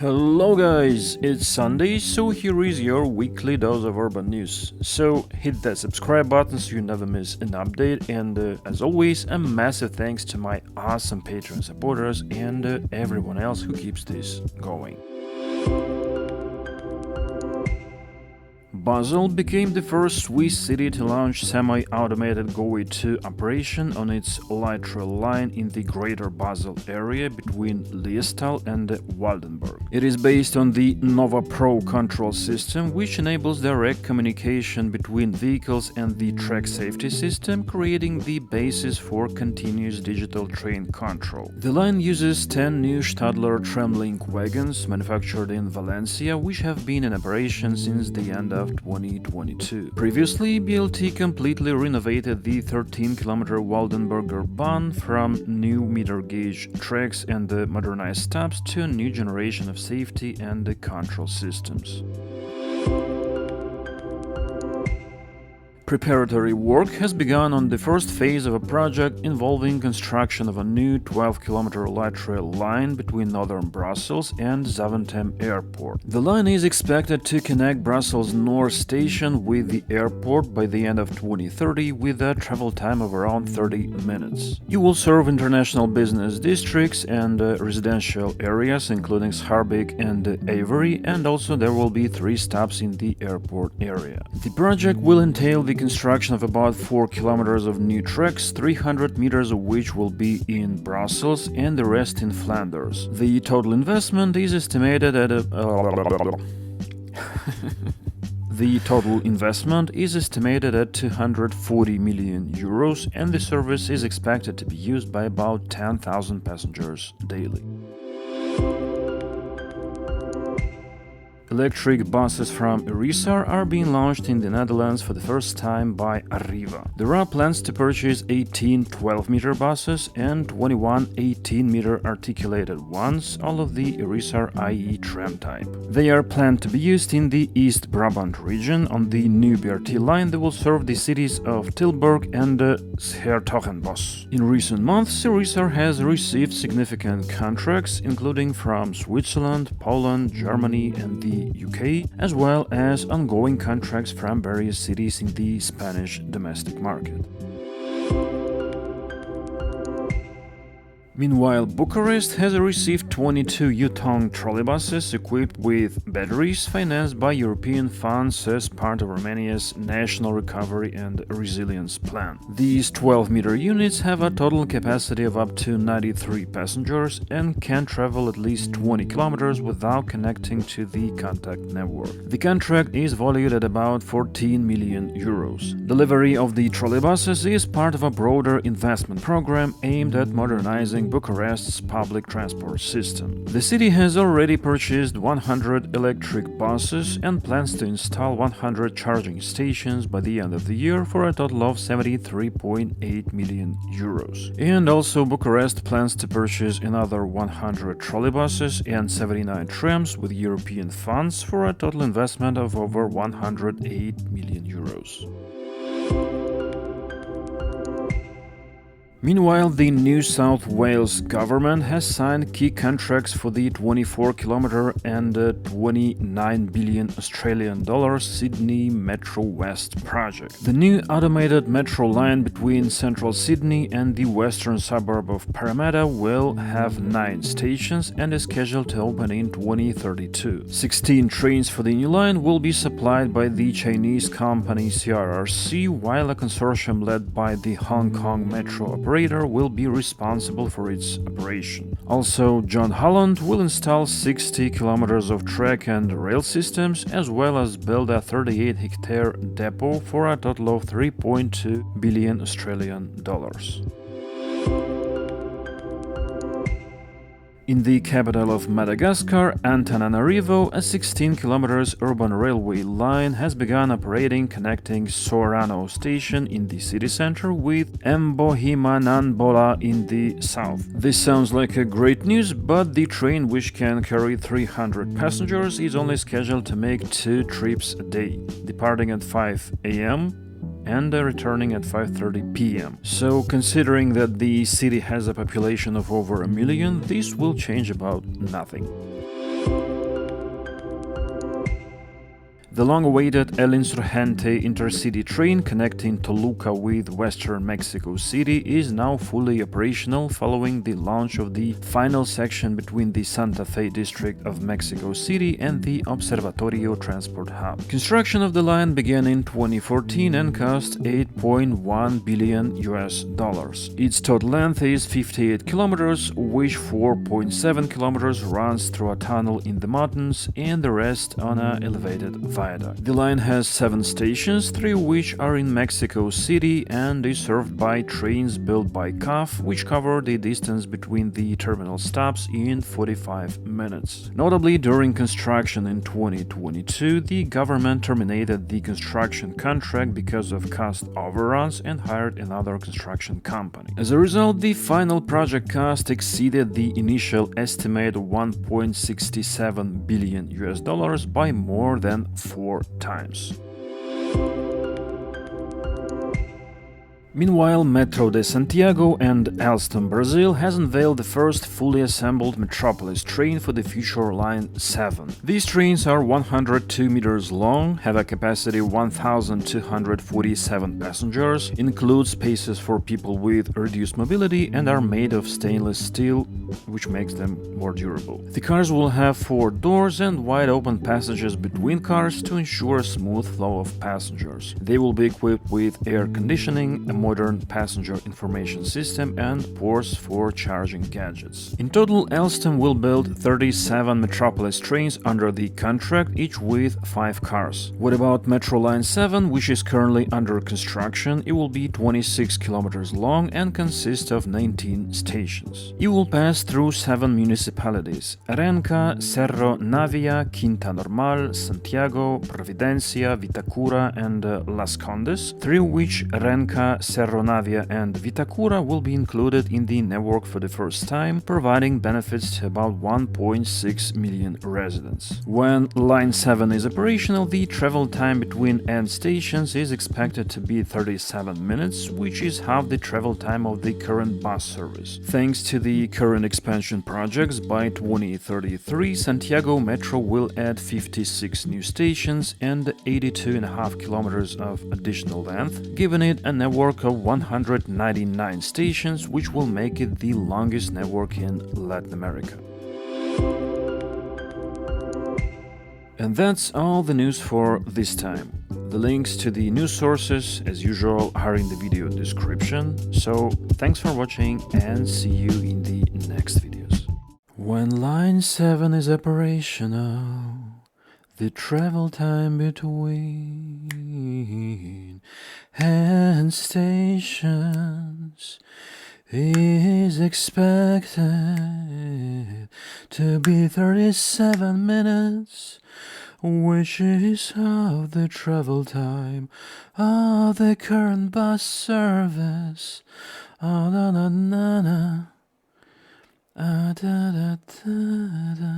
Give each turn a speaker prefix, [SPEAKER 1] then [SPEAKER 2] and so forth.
[SPEAKER 1] Hello guys, it's Sunday, so here is your weekly dose of urban news. So hit that subscribe button so you never miss an update, and as always, a massive thanks to my awesome Patreon supporters and everyone else who keeps this going. Basel became the first Swiss city to launch semi-automated GO-E2 operation on its light rail line in the greater Basel area between Liestal and Waldenburg. It is based on the Nova Pro control system, which enables direct communication between vehicles and the track safety system, creating the basis for continuous digital train control. The line uses 10 new Stadler Tramlink wagons manufactured in Valencia, which have been in operation since the end of 2022. Previously, BLT completely renovated the 13-kilometer Waldenburger Bahn from new meter gauge tracks and modernized stops to a new generation of safety and control systems. Preparatory work has begun on the first phase of a project involving construction of a new 12-kilometer light rail line between northern Brussels and Zaventem Airport. The line is expected to connect Brussels North Station with the airport by the end of 2030 with a travel time of around 30 minutes. It will serve international business districts and residential areas including Schaerbeek and Avery, and also there will be 3 stops in the airport area. The project will entail the construction of about 4 kilometers of new tracks, 300 meters of which will be in Brussels and the rest in Flanders. The total investment is estimated at The total investment is estimated at 240 million euros, and the service is expected to be used by about 10,000 passengers daily. Electric buses from Irizar are being launched in the Netherlands for the first time by Arriva. There are plans to purchase 18 12-meter buses and 21 18-meter articulated ones, all of the Irizar IE tram type. They are planned to be used in the East Brabant region on the new BRT line that will serve the cities of Tilburg and 's-Hertogenbosch. In recent months, Irizar has received significant contracts, including from Switzerland, Poland, Germany, and the UK, as well as ongoing contracts from various cities in the Spanish domestic market. Meanwhile, Bucharest has received 22 Yutong trolleybuses equipped with batteries financed by European funds as part of Romania's National Recovery and Resilience Plan. These 12-meter units have a total capacity of up to 93 passengers and can travel at least 20 kilometers without connecting to the contact network. The contract is valued at about 14 million euros. Delivery of the trolleybuses is part of a broader investment program aimed at modernizing Bucharest's public transport system. The city has already purchased 100 electric buses and plans to install 100 charging stations by the end of the year for a total of 73.8 million euros. And also Bucharest plans to purchase another 100 trolleybuses and 79 trams with European funds for a total investment of over 108 million euros. Meanwhile, the New South Wales government has signed key contracts for the 24-kilometer and 29 billion Australian dollars Sydney Metro West project. The new automated metro line between central Sydney and the western suburb of Parramatta will have 9 stations and is scheduled to open in 2032. 16 trains for the new line will be supplied by the Chinese company CRRC, while a consortium led by the Hong Kong Metro operator will be responsible for its operation. Also, John Holland will install 60 kilometers of track and rail systems, as well as build a 38-hectare depot for a total of 3.2 billion Australian dollars. In the capital of Madagascar, Antananarivo, a 16-kilometers urban railway line has begun operating, connecting Sorano station in the city center with Mbohimananbola in the south. This sounds like a great news, but the train, which can carry 300 passengers, is only scheduled to make 2 trips a day, departing at 5 a.m. and returning at 5:30 p.m. So, considering that the city has a population of over 1 million, this will change about nothing. The long-awaited El Insurgente intercity train connecting Toluca with western Mexico City is now fully operational following the launch of the final section between the Santa Fe district of Mexico City and the Observatorio Transport Hub. Construction of the line began in 2014 and cost $8.1 billion. Its total length is 58 kilometers, which 4.7 kilometers runs through a tunnel in the mountains and the rest on an elevated viaduct. The line has 7 stations, 3 of which are in Mexico City and is served by trains built by CAF, which cover the distance between the terminal stops in 45 minutes. Notably, during construction in 2022, the government terminated the construction contract because of cost overruns and hired another construction company. As a result, the final project cost exceeded the initial estimate of $1.67 billion by more than 4 times. Meanwhile, Metro de Santiago and Alstom, Brazil has unveiled the first fully assembled metropolis train for the future Line 7. These trains are 102 meters long, have a capacity of 1,247 passengers, include spaces for people with reduced mobility, and are made of stainless steel, which makes them more durable. The cars will have 4 doors and wide open passages between cars to ensure a smooth flow of passengers. They will be equipped with air conditioning, a modern passenger information system, and ports for charging gadgets. In total, Alstom will build 37 Metropolis trains under the contract, each with 5 cars. What about Metro Line 7, which is currently under construction? It will be 26 kilometers long and consist of 19 stations. It will pass through 7 municipalities: Renca, Cerro Navia, Quinta Normal, Santiago, Providencia, Vitacura, and Las Condes, 3 of which, Renca, Cerro Navia and Vitacura, will be included in the network for the first time, providing benefits to about 1.6 million residents. When Line 7 is operational, the travel time between end stations is expected to be 37 minutes, which is half the travel time of the current bus service. Thanks to the current expansion projects, by 2033, Santiago Metro will add 56 new stations and 82.5 kilometers of additional length, giving it a network of 199 stations, which will make it the longest network in Latin America. And that's all the news for this time. The links to the news sources, as usual, are in the video description. So thanks for watching and see you in the next videos. When Line 7 is operational, the travel time between end stations is expected to be 37 minutes, which is half the travel time of the current bus service. Oh, na na na na. Ah, da da da da.